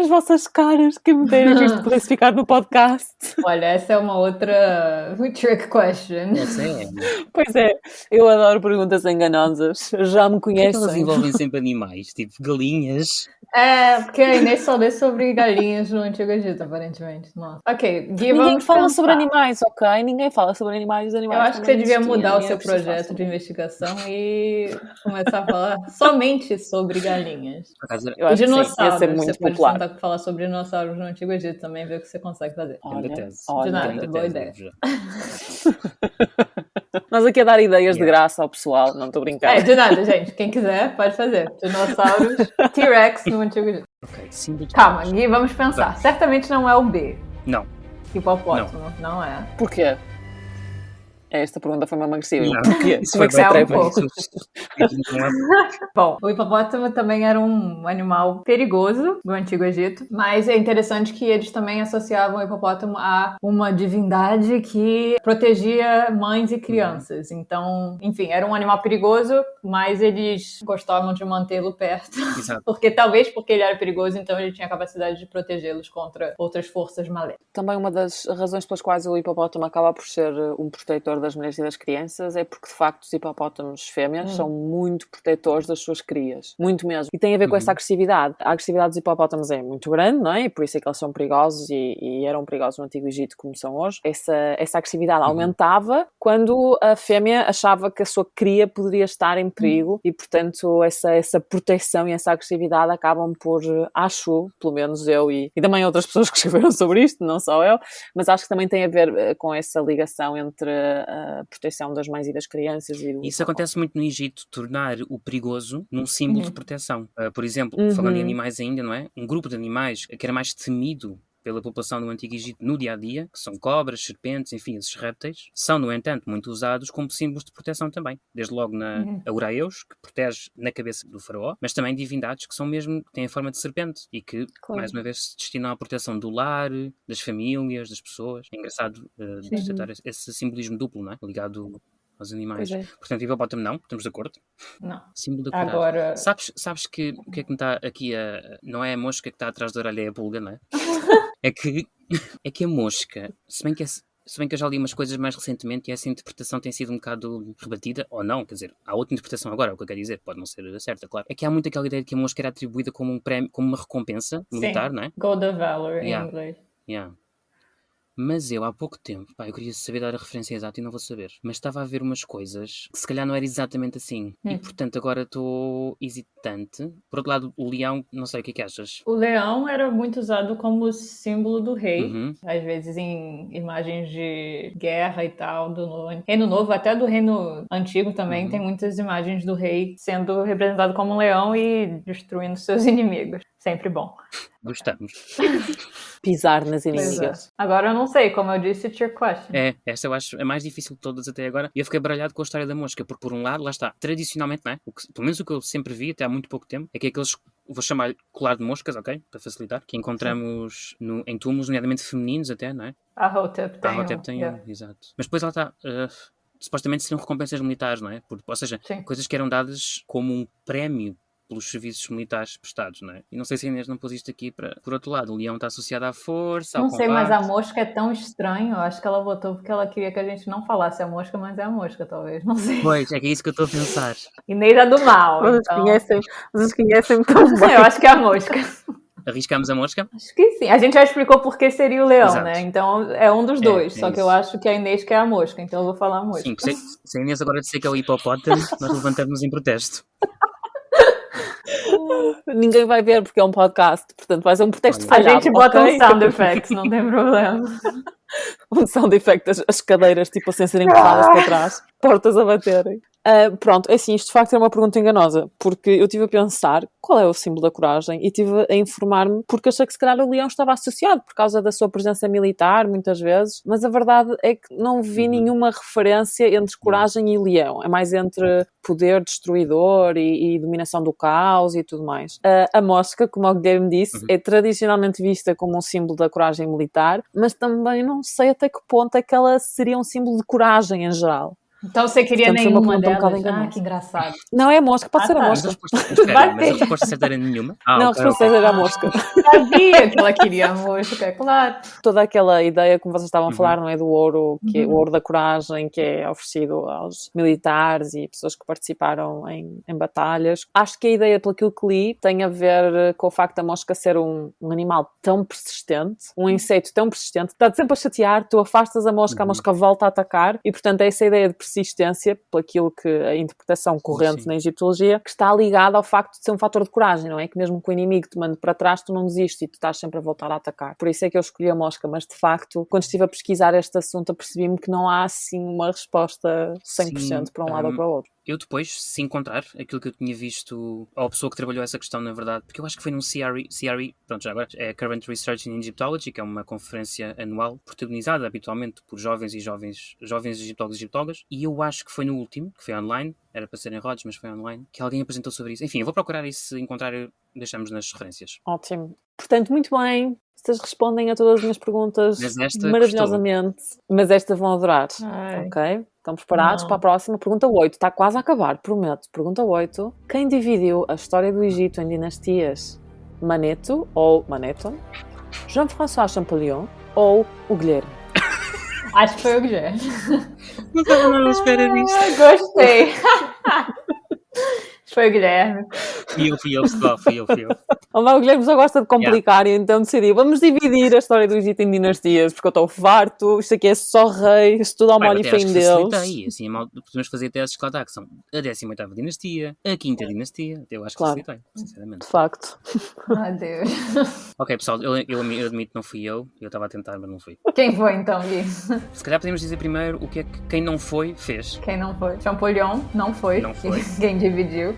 as vossas caras que me deram que isto pudesse ficar no podcast. Olha, essa é uma outra trick question. Essa é. Pois é, eu adoro perguntas enganosas. Já me Por que é que elas conhecem. envolvem sempre animais? Tipo, galinhas. É, porque a Inês só lê sobre galinhas no Antigo Egito, aparentemente. Nossa. Ok, Gui, Ninguém vamos fala pensar. sobre animais, ok? Ninguém fala sobre animais. Os Eu animais acho que você também devia existiam, mudar o ninguém seu precisa falar projeto de sobre. investigação e começar a falar somente sobre galinhas. Por acaso, Eu E acho que sim, ia ser dinossauros. Você muito pode popular. tentar falar sobre dinossauros no Antigo Egito também, ver o que você consegue fazer. grande Olha, tese. De nada, Grande boa tese, ideia. digo já. Nós aqui a dar ideias de Yeah. graça ao pessoal, não estou brincando. De nada, gente. Quem quiser, pode fazer. Dinossauros, T-Rex no Antigo Egito. Ok, símbolo de Calma, coragem. Gui, vamos pensar. Certamente não é o B. Não. Hipopótamo, não é. Porquê? Esta pergunta foi mesmo agressiva. Não. Porquê? Isso Como é que se foi bem atreve? um pouco. Não é- Bom, o hipopótamo também era um animal perigoso do Antigo Egito, mas é interessante que eles também associavam o hipopótamo a uma divindade que protegia mães e crianças. Então, enfim, era um animal perigoso, mas eles gostavam de mantê-lo perto. Exato. Talvez porque ele era perigoso, então ele tinha a capacidade de protegê-los contra outras forças maléficas. Também uma das razões pelas quais o hipopótamo acaba por ser um protetor das mulheres e das crianças é porque, de facto, os hipopótamos fêmeas são muito protetores das suas crias. Muito mesmo. E tem a ver com essa agressividade. A agressividade dos hipopótamos é muito grande, não é? E por isso é que eles são perigosos e eram perigosos no Antigo Egito como são hoje. Essa agressividade aumentava quando a fêmea achava que a sua cria poderia estar em perigo e, portanto, essa proteção e essa agressividade acabam por, acho, pelo menos eu e também outras pessoas que escreveram sobre isto, não só eu, mas acho que também tem a ver com essa ligação entre a proteção das mães e das crianças e do Isso acontece muito no Egito, tornar o perigoso num símbolo de proteção. Por exemplo, falando em animais ainda, não é? Um grupo de animais que era mais temido pela população do Antigo Egito no dia-a-dia, que são cobras, serpentes, enfim, esses répteis, são, no entanto, muito usados como símbolos de proteção também. Desde logo na Auraeus, que protege na cabeça do faraó, mas também divindades que são mesmo, que têm a forma de serpente e que, mais uma vez, se destinam à proteção do lar, das famílias, das pessoas. É engraçado detectar esse simbolismo duplo, não é? Ligado aos animais. Pois é. Portanto, hipopótamo não, estamos de acordo? Não. Símbolo da coragem. Agora, Sabes que o que é que me está aqui a... Não é a mosca que está atrás da orelha, é a pulga, não é? É que a mosca, se bem que eu já li umas coisas mais recentemente e essa interpretação tem sido um bocado rebatida, ou não, quer dizer, há outra interpretação agora, o que eu quero dizer, pode não ser certa, claro. É que há muito aquela ideia de que a mosca era atribuída como um prémio, como uma recompensa militar, não é? Gold of Valor em Yeah. inglês. Yeah. Mas eu, há pouco tempo, eu queria saber dar a referência exata e não vou saber, mas estava a ver umas coisas que se calhar não era exatamente assim. E, portanto, agora estou hesitante. Por outro lado, o leão, não sei, o que é que achas? O leão era muito usado como símbolo do rei, Uhum. às vezes em imagens de guerra e tal, do Reino Novo, até do Reino Antigo também, tem muitas imagens do rei sendo representado como um leão e destruindo seus inimigos. Sempre bom. Gostamos. Pisar nas Pois é. inimigas. Agora eu não sei, como eu disse, trick question. Essa eu acho a mais difícil de todas até agora. E eu fiquei baralhado com a história da mosca, porque por um lado, lá está, tradicionalmente, não é? Pelo menos o que eu sempre vi, até há muito pouco tempo, é que aqueles, vou chamar colar de moscas, ok? Para facilitar, que encontramos em túmulos, nomeadamente femininos até, não é? A Hotep tem. A Hotep tem yeah. exato. Mas depois lá está, supostamente seriam recompensas militares, não é? Ou seja, Sim. coisas que eram dadas como um prémio pelos serviços militares prestados, não é? E não sei se a Inês não pôs isto aqui para... Por outro lado, o leão está associado à força, ao Não sei, mas combate. a mosca é tão estranho. Eu acho que ela votou porque ela queria que a gente não falasse a mosca, mas é a mosca, talvez. Não sei. Pois, é que é isso que eu estou a pensar. Inês é do mal. Vocês conhecem tão bem. Eu acho que é a mosca. Arriscamos a mosca? Acho que sim. A gente já explicou por que seria o leão, Exato. né? Então é um dos dois. é Só que isso. eu acho que a Inês que é a mosca, então eu vou falar a mosca. Sim, se a Inês agora disser que é o hipopótamo, nós levantamos em protesto. Ninguém vai ver porque é um podcast, portanto vai ser um protesto Olha. A falhado, gente bota ok? um sound effects, não tem problema. Um sound effect, as cadeiras tipo sem serem empurradas para trás, portas a baterem. Pronto, é assim, isto de facto é uma pergunta enganosa, porque eu estive a pensar qual é o símbolo da coragem e estive a informar-me porque achei que se calhar o leão estava associado por causa da sua presença militar, muitas vezes, mas a verdade é que não vi nenhuma referência entre coragem e leão, é mais entre poder destruidor e dominação do caos e tudo mais. A mosca, como o Guilherme disse, é tradicionalmente vista como um símbolo da coragem militar, mas também não sei até que ponto é que ela seria um símbolo de coragem em geral. Então você queria Portanto, foi uma nenhuma pergunta um bocado delas? enganosa. Que engraçado. Não é a mosca, pode ser a tá. Mas a mosca. resposta, espera, mas a resposta certa era nenhuma? Não, a ok, resposta ok. era a mosca. Sabia que ela queria a mosca, claro. Toda aquela ideia, como vocês estavam a falar, não é, do ouro, que é o Uhum. ouro da coragem, que é oferecido aos militares e pessoas que participaram em batalhas. Acho que a ideia, pelo que li, tem a ver com o facto da mosca ser um animal tão persistente, um inseto tão persistente, está sempre a chatear, tu afastas a mosca volta a atacar, e portanto é essa ideia de persistência, pelo aquilo que a interpretação corrente Sim. na egiptologia, que está ligada ao facto de ser um fator de coragem, não é? Que mesmo que o inimigo te mande para trás, tu não desistes e tu estás sempre a voltar a atacar. Por isso é que eu escolhi a mosca, mas de facto, quando estive a pesquisar este assunto, apercebi-me que não há assim uma resposta 100% para um lado ou para o outro. Eu depois, se encontrar aquilo que eu tinha visto, ou a pessoa que trabalhou essa questão, na verdade, porque eu acho que foi num CRE, pronto, já agora, é Current Research in Egyptology, que é uma conferência anual, protagonizada habitualmente por jovens egiptólogos e egiptólogas, e eu acho que foi no último, que foi online, era para ser em Rhodes, mas foi online, que alguém apresentou sobre isso. Enfim, eu vou procurar e se encontrar, deixamos nas referências. Ótimo. Portanto, muito bem. Vocês respondem a todas as minhas perguntas Mas esta maravilhosamente. Mas esta vão adorar. Ai. Ok? Estão preparados Não. para a próxima? Pergunta 8. Está quase a acabar, prometo. Pergunta 8. Quem dividiu a história do Egito em dinastias? Manetho ou Maneton? Jean-François Champollion ou o Guilherme? Acho que foi o Guilherme. Não estava nada à espera disto. Gostei. Foi o Guilherme. Fui eu, pessoal, fui eu. O Guilherme só gosta de complicar e então decidiu, vamos dividir a história do Egito em dinastias, porque eu estou farto, isto aqui é só rei, isto tudo ao molho e fé em Deus. Assim, podemos fazer testes que lá está, que são a 18ª dinastia, a 5ª dinastia, eu acho que facilitei, sinceramente. De facto. Meu Deus. Ok, pessoal, eu admito que não fui eu estava a tentar, mas não fui. Quem foi então, Gui? Se calhar podemos dizer primeiro o que é que quem não foi, fez. Quem não foi? Champollion não foi. Não foi. Quem dividiu.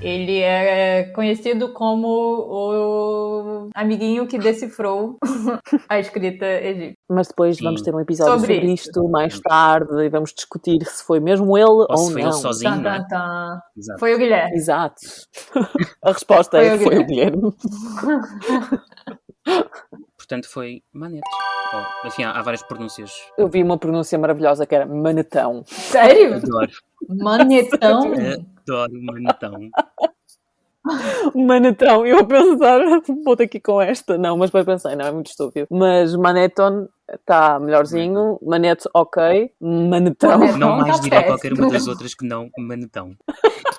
Ele é conhecido como o amiguinho que decifrou a escrita egípcia. Mas depois vamos ter um episódio sobre isto mais tarde e vamos discutir se foi mesmo ele ou se foi não. Ele sozinho, não é? Exato. Foi o Guilherme. Exato. A resposta foi o Guilherme. Portanto, foi Maneto. Enfim, há várias pronúncias. Eu vi uma pronúncia maravilhosa que era Manetão. Sério? Adoro. Manetão? Adoro Manetão. Manetão, eu a pensar, vou ter aqui com esta. Não, mas depois pensei, não, é muito estúpido. Mas Maneton está melhorzinho. Maneto, ok. Manetão. Não mais dirá qualquer uma das outras que não Manetão.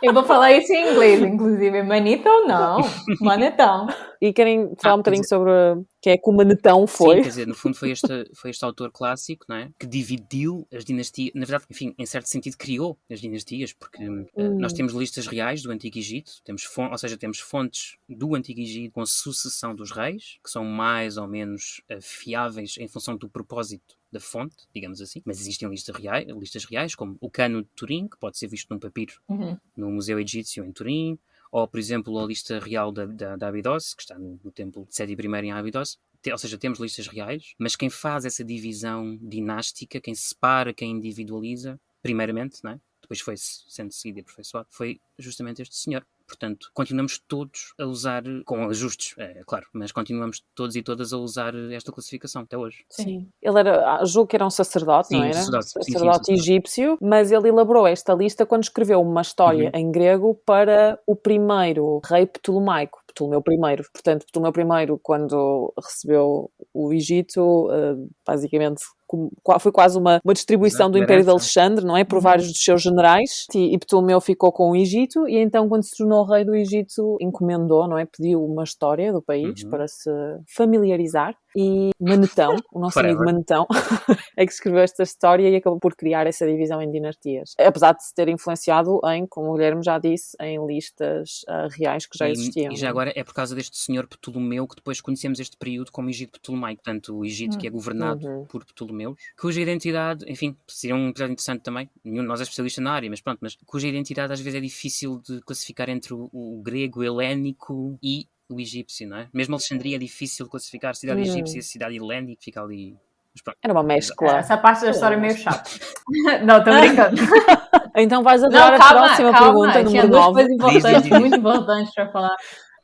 Eu vou falar isso em inglês, inclusive. Manetão não. Manetão. E querem falar um bocadinho sobre quem é que o Manetão foi? Sim, quer dizer, no fundo foi este autor clássico, não é? Que dividiu as dinastias, na verdade, enfim, em certo sentido criou as dinastias, porque nós temos listas reais do Antigo Egito, temos fontes do Antigo Egito com a sucessão dos reis, que são mais ou menos fiáveis em função do propósito da fonte, digamos assim, mas existem listas reais, como o Cano de Turim, que pode ser visto num papiro no Museu Egípcio em Turim, ou, por exemplo, a lista real da Abidos, que está no templo de Seti I em Abidos. Ou seja, temos listas reais, mas quem faz essa divisão dinástica, quem separa, quem individualiza, primeiramente, não é? Depois foi sendo seguido e aperfeiçoado, foi justamente este senhor. Portanto, continuamos todos a usar, com ajustes, claro, mas continuamos todos e todas a usar esta classificação até hoje. Sim. Ele era, julgo que era um sacerdote, sim, não era? Sacerdote egípcio, mas ele elaborou esta lista quando escreveu uma história em grego para o primeiro rei ptolomaico, Ptolomeu I. Portanto, Ptolomeu I, quando recebeu o Egito, basicamente foi quase uma distribuição do Império de Alexandre, não é? Por vários dos seus generais, e Ptolomeu ficou com o Egito, e então quando se tornou rei do Egito, encomendou, não é? Pediu uma história do país para se familiarizar, e Manetão, o nosso amigo Manetão, é que escreveu esta história e acabou por criar essa divisão em dinastias. Apesar de se ter influenciado em, como o Guilherme já disse, em listas reais que já existiam. E já agora é por causa deste senhor Ptolomeu que depois conhecemos este período como Egito Ptolomaico, portanto o Egito que é governado por Ptolomeus, cuja identidade, enfim, seria um episódio interessante também, nenhum de nós é especialista na área, mas pronto, cuja identidade às vezes é difícil de classificar entre o grego, o helénico e o egípcio, não é? Mesmo Alexandria é difícil de classificar, cidade egípcia e cidade helénica, fica ali... Era uma mescla. Essa parte da história é meio chata. Não, estou brincando. Então vais adorar a próxima pergunta, número 9. Tinha duas coisas importantes, muito importantes para falar.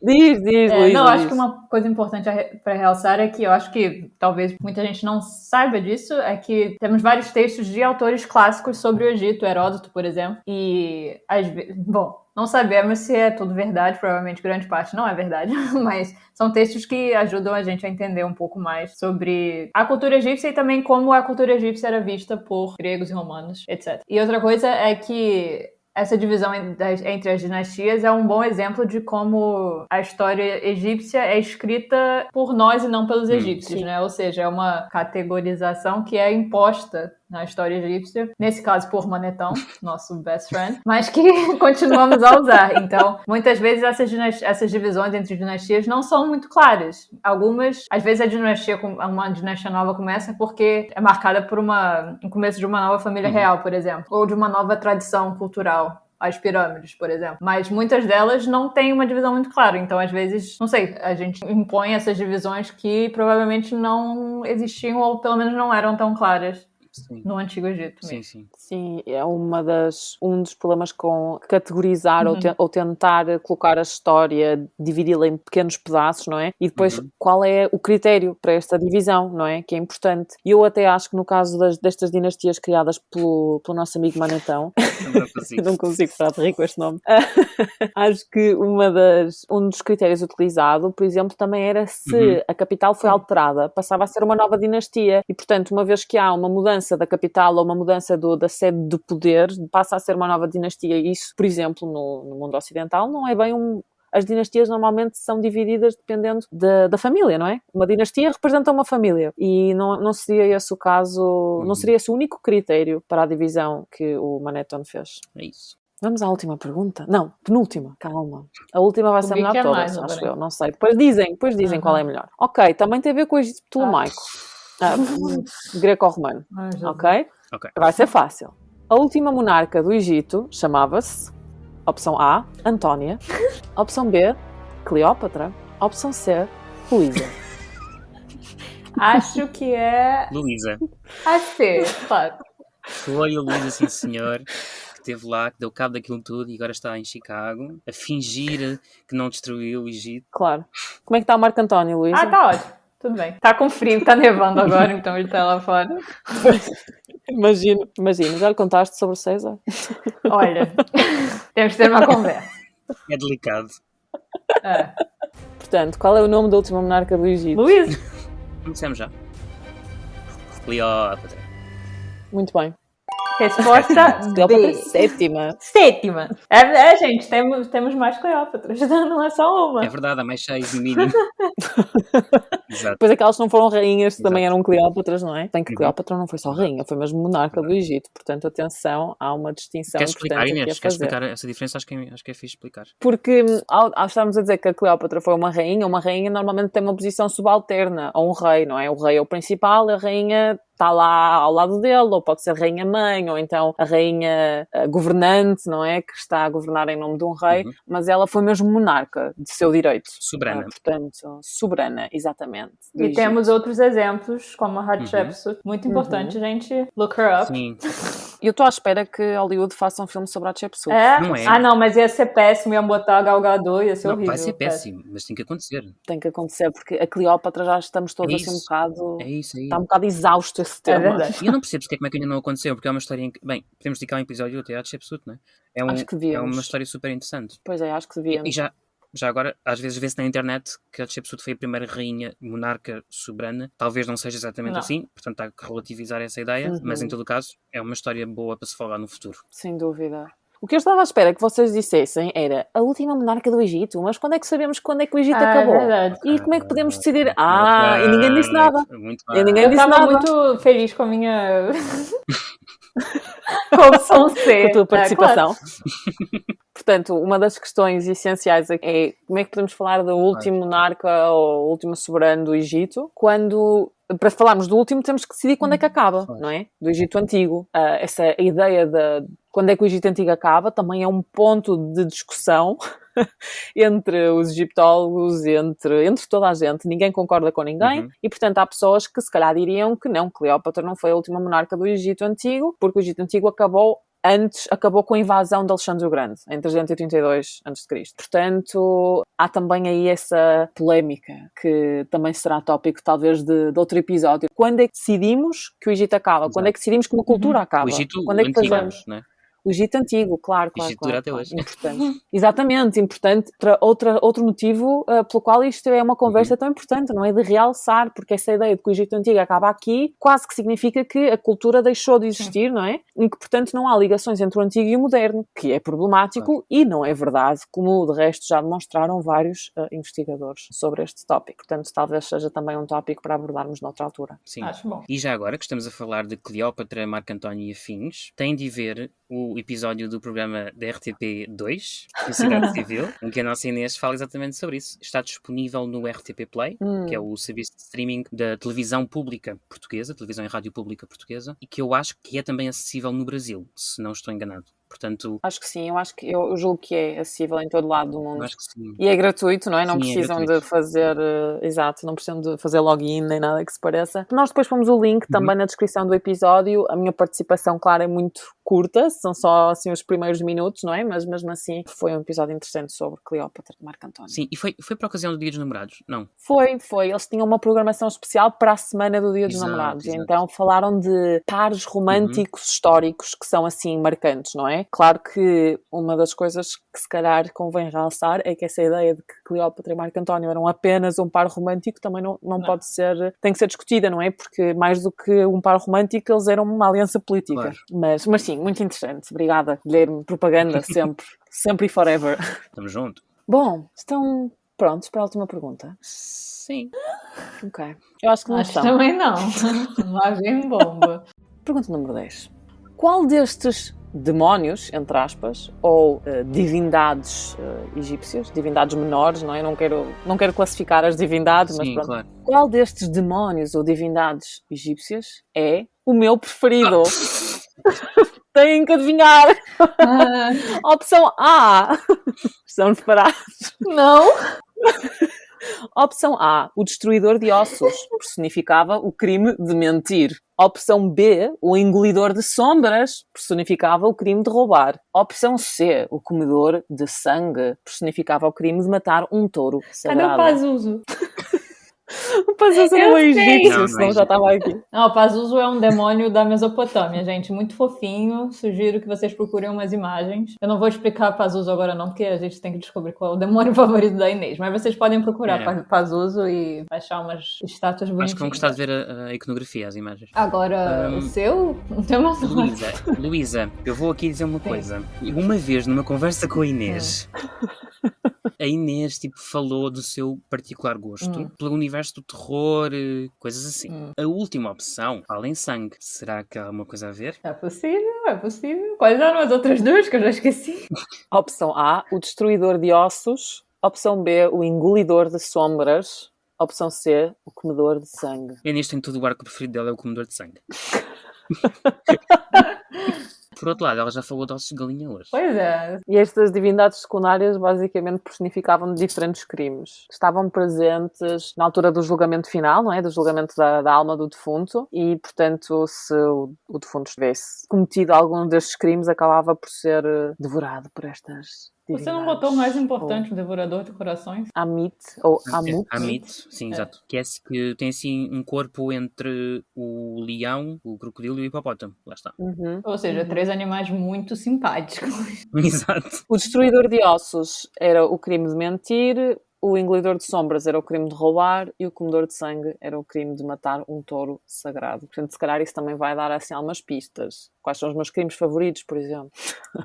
Diz, Luísa, Não, acho diz. que uma coisa importante para realçar é que eu acho que talvez muita gente não saiba disso, é que temos vários textos de autores clássicos sobre o Egito, Heródoto, por exemplo, e às vezes, bom, não sabemos se é tudo verdade, provavelmente grande parte não é verdade, mas são textos que ajudam a gente a entender um pouco mais sobre a cultura egípcia e também como a cultura egípcia era vista por gregos e romanos, etc. E outra coisa é que essa divisão entre as dinastias é um bom exemplo de como a história egípcia é escrita por nós e não pelos egípcios, né? Ou seja, é uma categorização que é imposta na história egípcia, nesse caso por Manetão, nosso best friend, mas que continuamos a usar. Então, muitas vezes essas divisões entre dinastias não são muito claras. Algumas, às vezes uma dinastia nova começa porque é marcada por um começo de uma nova família real, por exemplo, ou de uma nova tradição cultural. As pirâmides, por exemplo. Mas muitas delas não têm uma divisão muito clara. Então, às vezes, não sei, a gente impõe essas divisões que provavelmente não existiam ou pelo menos não eram tão claras. Sim. No Antigo Egito mesmo. Sim, é um dos problemas com categorizar ou tentar colocar a história, dividi-la em pequenos pedaços, não é? E depois, qual é o critério para esta divisão, não é? Que é importante. E eu até acho que no caso destas dinastias criadas pelo nosso amigo Manetão, não consigo parar de rir com este nome, acho que um dos critérios utilizado, por exemplo, também era se a capital foi alterada, passava a ser uma nova dinastia. E, portanto, uma vez que há uma mudança da capital ou uma mudança da sede de poder, passa a ser uma nova dinastia. E isso, por exemplo, no mundo ocidental, não é bem as dinastias normalmente são divididas dependendo da família, não é? Uma dinastia representa uma família e não seria esse o caso, não seria esse o único critério para a divisão que o Manetón fez. É isso. Vamos à última pergunta? Não, penúltima, calma. A última vai ser melhor de todas, acho eu, não sei. Depois dizem qual é melhor. Ok, também tem a ver com o Egito Ptolomaico. Greco-romano. Ok? Vai ser fácil. A última monarca do Egito chamava-se, opção A, Antónia, opção B, Cleópatra, opção C, Luísa. Acho que é... Luísa. Acho que é, claro. Foi a Luísa, sim senhor, que esteve lá, que deu cabo daquilo tudo e agora está em Chicago a fingir que não destruiu o Egito. Claro. Como é que está o Marco António, Luísa? Está ótimo. Tudo bem. Está com frio, está nevando agora, então ele está lá fora. Imagino. Já lhe contaste sobre César? Olha, temos que ter uma conversa. É delicado. Portanto, qual é o nome da última monarca do Egito? Luísa. Começamos já. Cleópatra. Muito bem. Resposta B. Sétima. Gente, temos mais Cleópatras, não é só uma. É verdade, há mais 6 no mínimo. Exato. Depois aquelas que não foram rainhas também eram Cleópatras, não é? Tem que Cleópatra não foi só rainha, foi mesmo monarca do Egito. Portanto, atenção, há uma distinção. Queres explicar, Inês? Queres explicar essa diferença? Acho que é fixe explicar. Porque ao estarmos a dizer que a Cleópatra foi uma rainha normalmente tem uma posição subalterna a um rei, não é? O rei é o principal, a rainha está lá ao lado dele, ou pode ser rainha-mãe, ou então a rainha governante, não é? Que está a governar em nome de um rei, mas ela foi mesmo monarca de seu direito. Soberana. Portanto, soberana, exatamente. E temos outros exemplos, como a Hatshepsut. Muito importante, gente. Look her up. Sim. E eu estou à espera que Hollywood faça um filme sobre a Hatshepsut. Não é? Ah, não, mas ia ser péssimo, iam botar a Gal Gadot, ia ser horrível. Vai ser péssimo, mas tem que acontecer. Tem que acontecer, porque a Cleópatra já estamos todos assim um bocado... É isso aí. Está um bocado exausto esse tema. É verdade. E eu não percebo porque é que ainda não aconteceu, porque é uma história... Bem, podemos dedicar um episódio até à Hatshepsut, não é? Acho que devíamos. É uma história super interessante. Pois é, acho que devíamos. E já agora, às vezes vê-se na internet que a Hatshepsut foi a primeira rainha monarca soberana. Talvez não seja exatamente assim, portanto há que relativizar essa ideia, mas em todo caso é uma história boa para se falar no futuro. Sem dúvida. O que eu estava à espera que vocês dissessem era a última monarca do Egito, mas quando é que sabemos quando é que o Egito acabou? É verdade. E como é que podemos decidir? E ninguém disse nada. Muito E ninguém Eu disse estava nada. muito feliz com a minha... com a opção C. Com a tua participação. Claro. Portanto, uma das questões essenciais é como é que podemos falar do último monarca ou último soberano do Egito, quando, para falarmos do último, temos que decidir quando é que acaba, não é? Do Egito Antigo. Essa ideia de quando é que o Egito Antigo acaba também é um ponto de discussão entre os egiptólogos, entre toda a gente. Ninguém concorda com ninguém e, portanto, há pessoas que se calhar diriam que não, Cleópatra não foi a última monarca do Egito Antigo, porque o Egito Antigo acabou antes acabou com a invasão de Alexandre o Grande, em 332 a.C. Portanto, há também aí essa polémica, que também será tópico talvez de outro episódio. Quando é que decidimos que o Egito acaba? Exato. Quando é que decidimos que uma cultura acaba? O Egito Quando é que antigo, fazemos? não é? O Egito antigo, claro. Egito dura até hoje. Importante. Exatamente, importante. Outro motivo pelo qual isto é uma conversa tão importante, não é? De realçar, porque essa ideia de que o Egito antigo acaba aqui, quase que significa que a cultura deixou de existir, não é? E que, portanto, não há ligações entre o antigo e o moderno, que é problemático e não é verdade, como de resto já demonstraram vários investigadores sobre este tópico. Portanto, talvez seja também um tópico para abordarmos noutra altura. Sim. Acho bom. E já agora que estamos a falar de Cleópatra, Marco António e afins, tem de ver o episódio do programa da RTP2, Sociedade Civil, em que a nossa Inês fala exatamente sobre isso. Está disponível no RTP Play, que é o serviço de streaming da televisão pública portuguesa, televisão e rádio pública portuguesa, e que eu acho que é também acessível no Brasil, se não estou enganado. Portanto, acho que sim, eu julgo que é acessível em todo lado do mundo. acho que sim. E é gratuito, não é? Não Sim, precisam gratuito. de fazer, exato, não precisam de fazer login nem nada que se pareça. Nós depois pomos o link também na descrição do episódio. A minha participação, claro, é muito curta, são só assim os primeiros minutos, não é? Mas mesmo assim foi um episódio interessante sobre Cleópatra de Marco António. Sim, e foi para a ocasião do Dia dos Namorados? Não. Foi. Eles tinham uma programação especial para a semana do Dia dos Namorados. Exato. Então falaram de pares românticos históricos que são assim marcantes, não é? Claro que uma das coisas que se calhar convém realçar é que essa ideia de que Cleópatra e Marco António eram apenas um par romântico também não pode ser, tem que ser discutida, não é? Porque mais do que um par romântico eles eram uma aliança política. Claro. Mas sim, muito interessante. Obrigada, Guilherme. Propaganda sempre e forever. Estamos juntos? Bom, estão prontos para a última pergunta? Sim. Ok. Eu acho que não Acho estão. também não. Lá vem bomba. Pergunta número 10. Qual destes demónios, entre aspas, ou divindades egípcias, divindades menores, não é? Não quero classificar as divindades, mas Sim, pronto. claro. Qual destes demónios ou divindades egípcias é o meu preferido? Têm que adivinhar. Opção A. Estão preparados? Não. Opção A, o destruidor de ossos, personificava o crime de mentir. Opção B, o engolidor de sombras, personificava o crime de roubar. Opção C, o comedor de sangue, personificava o crime de matar um touro Cadê sagrado. o Pazuzu? O Pazuzu não é sei. egípcio, Não, senão não é já estava aqui. Não, o Pazuzu é um demônio da Mesopotâmia, gente. Muito fofinho. Sugiro que vocês procurem umas imagens. Eu não vou explicar Pazuzu agora não, porque a gente tem que descobrir qual é o demônio favorito da Inês. Mas vocês podem procurar Pazuzu e achar umas estátuas bonitinhas. Acho que vão gostar de ver a iconografia, as imagens. Agora, o seu? Não tem mais Luísa, eu vou aqui dizer uma coisa. Uma vez, numa conversa com a Inês, a Inês falou do seu particular gosto pelo universo do terror, coisas assim. A última opção, além sangue, será que há alguma coisa a ver? É possível. Quais eram as outras duas que eu já esqueci? Opção A, o destruidor de ossos. Opção B, o engolidor de sombras. Opção C, o comedor de sangue. A Inês tem todo o arco preferido dela, é o comedor de sangue. Por outro lado, ela já falou de ossos de galinha hoje. Pois é. E estas divindades secundárias basicamente personificavam diferentes crimes. Estavam presentes na altura do julgamento final, não é? Do julgamento da alma do defunto. E, portanto, se o defunto tivesse cometido algum destes crimes, acabava por ser devorado por estas divindades. Você não botou o mais importante, o devorador de corações? Amit, ou Amut. Amit, sim, exato. Que tem assim um corpo entre o leão, o crocodilo e o hipopótamo. Lá está. Ou seja, 3 animais muito simpáticos. Exato. O destruidor de ossos era o crime de mentir, o engolidor de sombras era o crime de roubar e o comedor de sangue era o crime de matar um touro sagrado. Portanto, se calhar isso também vai dar assim algumas pistas. Quais são os meus crimes favoritos, por exemplo?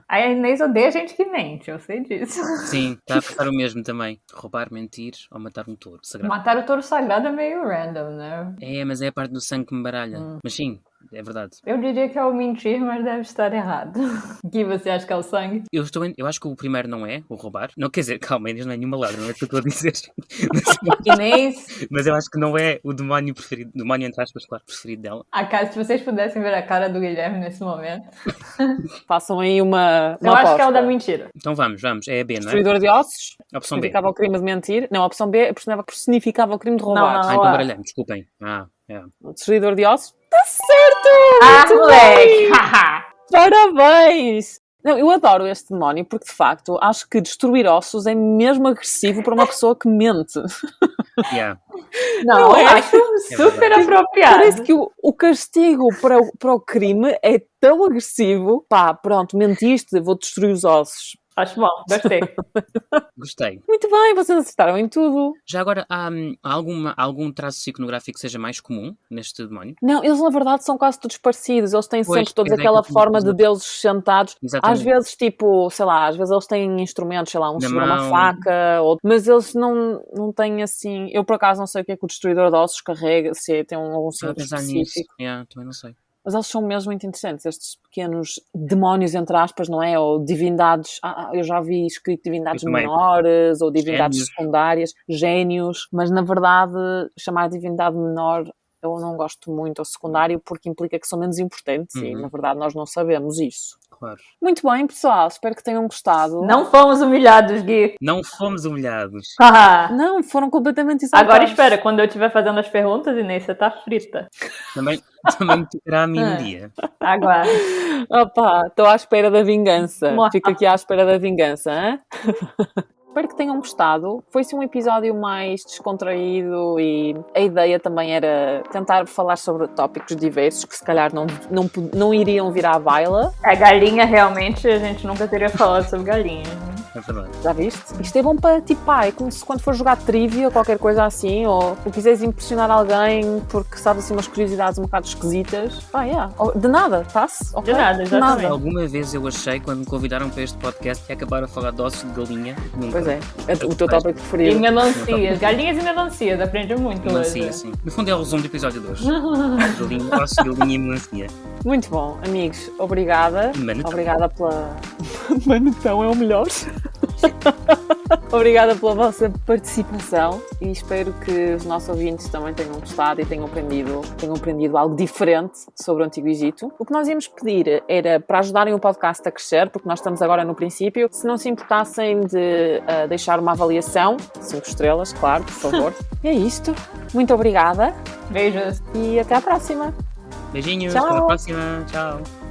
A Inês odeia gente que mente, eu sei disso. Sim, está a passar o mesmo também. Roubar, mentir ou matar um touro sagrado. Matar o touro sagrado é meio random, né? Mas é a parte do sangue que me baralha. Mas sim, é verdade. Eu diria que é o mentir, mas deve estar errado. O que você acha que é o sangue? Eu acho que o primeiro não é o roubar. Não, quer dizer, calma, Inês não é nenhuma ladra, não é o que eu estou a dizer. Inês, Mas eu acho que não é o demónio preferido, demónio entre aspas, claro, preferido dela. acaso, se vocês pudessem ver a cara do Guilherme nesse momento. Façam aí uma Eu acho que é o aposta. da mentira. Então vamos, é a B, não é? Destruidor de ossos, Opção B. personificava o crime de mentir. Não, a opção B personificava o crime de roubar. Não. Então baralhamos, desculpem. É. O destruidor de ossos, está certo! Moleque! Parabéns! Não, eu adoro este demónio porque, de facto, acho que destruir ossos é mesmo agressivo para uma pessoa que mente. Yeah. Não, é? acho super apropriado. Parece que o castigo para o crime é tão agressivo. Pá, pronto, mentiste, vou destruir os ossos. Acho bom, gostei. Gostei. Muito bem, vocês acertaram em tudo. Já agora, há algum traço iconográfico que seja mais comum neste demónio? Não, eles na verdade são quase todos parecidos. Eles têm Pois, sempre todos pois é, aquela que- forma de deuses sentados. Exatamente. Às vezes, tipo, sei lá, às vezes eles têm instrumentos, sei lá, um Na segura uma mão. faca, mas eles não têm assim... Eu, por acaso, não sei o que é que o destruidor de ossos carrega, se tem algum Estava símbolo a pensar nisso. específico. Yeah, também não sei. Mas eles são mesmo muito interessantes, estes pequenos demónios, entre aspas, não é? Ou divindades, eu já vi escrito divindades Eu também. menores, ou divindades Génios. secundárias, génios, mas na verdade chamar divindade menor eu não gosto muito, ou secundário, porque implica que são menos importantes e na verdade nós não sabemos isso. Claro. Muito bem, pessoal, espero que tenham gostado. Não fomos humilhados, Gui. Não fomos humilhados. Haha. Não, foram completamente exaltados. Agora espera, quando eu estiver fazendo as perguntas, Inês, você tá frita. Também me tocará a mim um dia. Agora. Opa, estou à espera da vingança. Mua. Fico aqui à espera da vingança, hein? Espero que tenham gostado. Foi-se um episódio mais descontraído e a ideia também era tentar falar sobre tópicos diversos que se calhar não iriam vir à baila. A galinha, realmente, a gente nunca teria falado sobre galinha. É verdade. Já viste? Isto é bom para, tipo, é como se quando for jogar trivia ou qualquer coisa assim, ou quiseres impressionar alguém porque sabes assim umas curiosidades um bocado esquisitas. De nada, tá-se? Okay? De nada, exatamente. Alguma vez eu achei, quando me convidaram para este podcast, que ia acabar a falar de ossos de galinha. Nunca. Pois é, o teu tópico E preferido. melancias. Galinhas e melancias. Aprendi muito Melancia, hoje. sim. No fundo é o resumo do episódio de hoje. Galinha, ossos, galinha e melancia. Muito bom, amigos. Obrigada. Manutão. Obrigada pela... Manutão é o melhor. Obrigada pela vossa participação e espero que os nossos ouvintes também tenham gostado e tenham aprendido algo diferente sobre o Antigo Egito. O que nós íamos pedir era para ajudarem o podcast a crescer, porque nós estamos agora no princípio, se não se importassem de deixar uma avaliação, 5 estrelas, claro, por favor. É isto. Muito obrigada Beijos. e até à próxima. Beijinhos, Tchau. até a próxima. Tchau.